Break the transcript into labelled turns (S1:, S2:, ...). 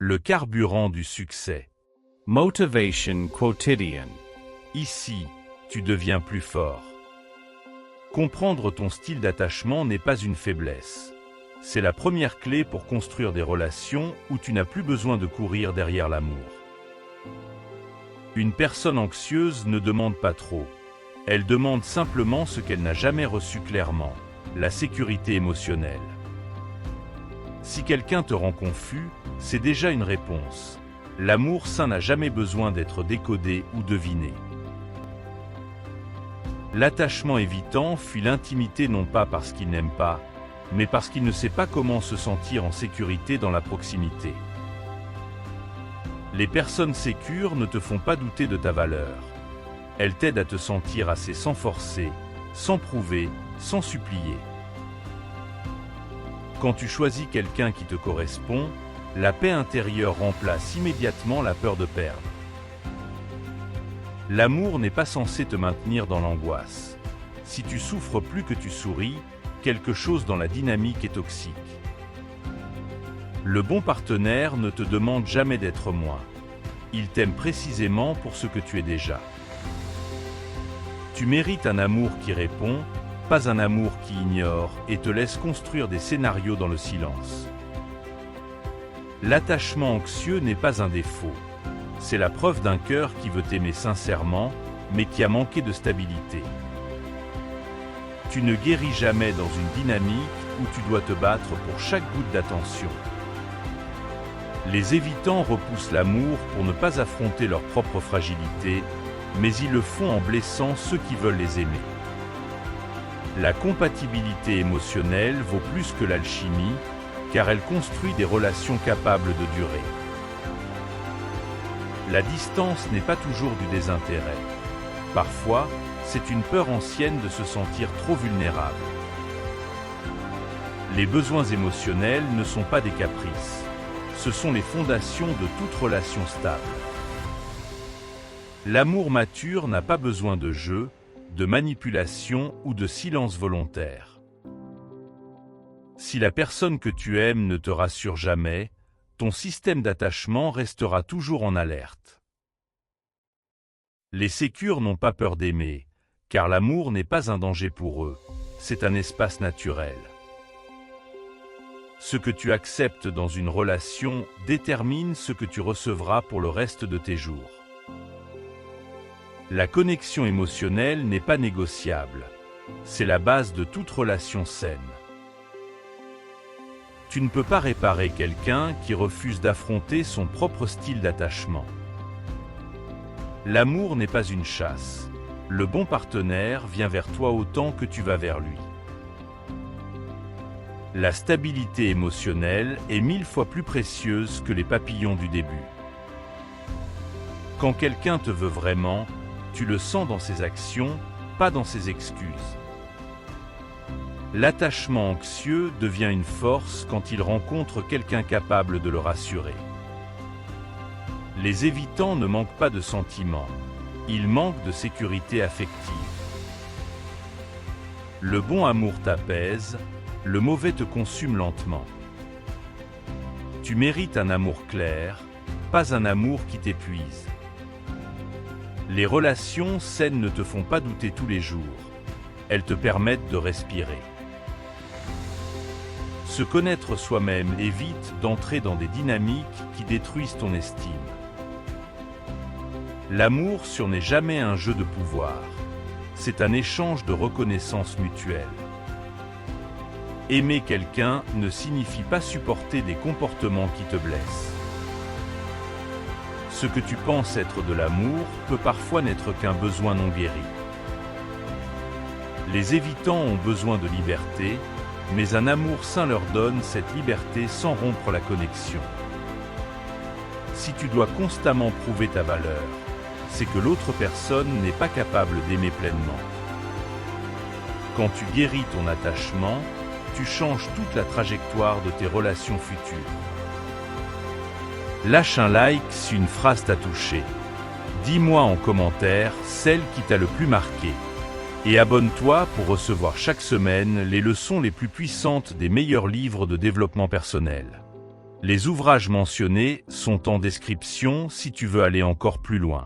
S1: le carburant du succès.
S2: Motivation quotidian.
S1: Ici, tu deviens plus fort. Comprendre ton style d'attachement n'est pas une faiblesse. C'est la première clé pour construire des relations où tu n'as plus besoin de courir derrière l'amour. Une personne anxieuse ne demande pas trop. Elle demande simplement ce qu'elle n'a jamais reçu clairement, la sécurité émotionnelle. Si quelqu'un te rend confus, c'est déjà une réponse. L'amour sain n'a jamais besoin d'être décodé ou deviné. L'attachement évitant fuit l'intimité non pas parce qu'il n'aime pas, mais parce qu'il ne sait pas comment se sentir en sécurité dans la proximité. Les personnes sécures ne te font pas douter de ta valeur. Elles t'aident à te sentir assez sans forcer, sans prouver, sans supplier. Quand tu choisis quelqu'un qui te correspond, la paix intérieure remplace immédiatement la peur de perdre. L'amour n'est pas censé te maintenir dans l'angoisse. Si tu souffres plus que tu souris, quelque chose dans la dynamique est toxique. Le bon partenaire ne te demande jamais d'être moins. Il t'aime précisément pour ce que tu es déjà. Tu mérites un amour qui répond, pas un amour qui ignore et te laisse construire des scénarios dans le silence. L'attachement anxieux n'est pas un défaut. C'est la preuve d'un cœur qui veut t'aimer sincèrement, mais qui a manqué de stabilité. Tu ne guéris jamais dans une dynamique où tu dois te battre pour chaque goutte d'attention. Les évitants repoussent l'amour pour ne pas affronter leur propre fragilité, mais ils le font en blessant ceux qui veulent les aimer. La compatibilité émotionnelle vaut plus que l'alchimie, car elle construit des relations capables de durer. La distance n'est pas toujours du désintérêt. Parfois, c'est une peur ancienne de se sentir trop vulnérable. Les besoins émotionnels ne sont pas des caprices. Ce sont les fondations de toute relation stable. L'amour mature n'a pas besoin de jeu, de manipulation ou de silence volontaire. Si la personne que tu aimes ne te rassure jamais, ton système d'attachement restera toujours en alerte. Les sécures n'ont pas peur d'aimer, car l'amour n'est pas un danger pour eux, c'est un espace naturel. Ce que tu acceptes dans une relation détermine ce que tu recevras pour le reste de tes jours. La connexion émotionnelle n'est pas négociable. C'est la base de toute relation saine. Tu ne peux pas réparer quelqu'un qui refuse d'affronter son propre style d'attachement. L'amour n'est pas une chasse. Le bon partenaire vient vers toi autant que tu vas vers lui. La stabilité émotionnelle est 1000 fois plus précieuse que les papillons du début. Quand quelqu'un te veut vraiment, tu le sens dans ses actions, pas dans ses excuses. L'attachement anxieux devient une force quand il rencontre quelqu'un capable de le rassurer. Les évitants ne manquent pas de sentiments, ils manquent de sécurité affective. Le bon amour t'apaise, le mauvais te consume lentement. Tu mérites un amour clair, pas un amour qui t'épuise. Les relations saines ne te font pas douter tous les jours. Elles te permettent de respirer. Se connaître soi-même évite d'entrer dans des dynamiques qui détruisent ton estime. L'amour n'est jamais un jeu de pouvoir. C'est un échange de reconnaissance mutuelle. Aimer quelqu'un ne signifie pas supporter des comportements qui te blessent. Ce que tu penses être de l'amour peut parfois n'être qu'un besoin non guéri. Les évitants ont besoin de liberté, mais un amour sain leur donne cette liberté sans rompre la connexion. Si tu dois constamment prouver ta valeur, c'est que l'autre personne n'est pas capable d'aimer pleinement. Quand tu guéris ton attachement, tu changes toute la trajectoire de tes relations futures. Lâche un like si une phrase t'a touché. Dis-moi en commentaire celle qui t'a le plus marqué. Et abonne-toi pour recevoir chaque semaine les leçons les plus puissantes des meilleurs livres de développement personnel. Les ouvrages mentionnés sont en description si tu veux aller encore plus loin.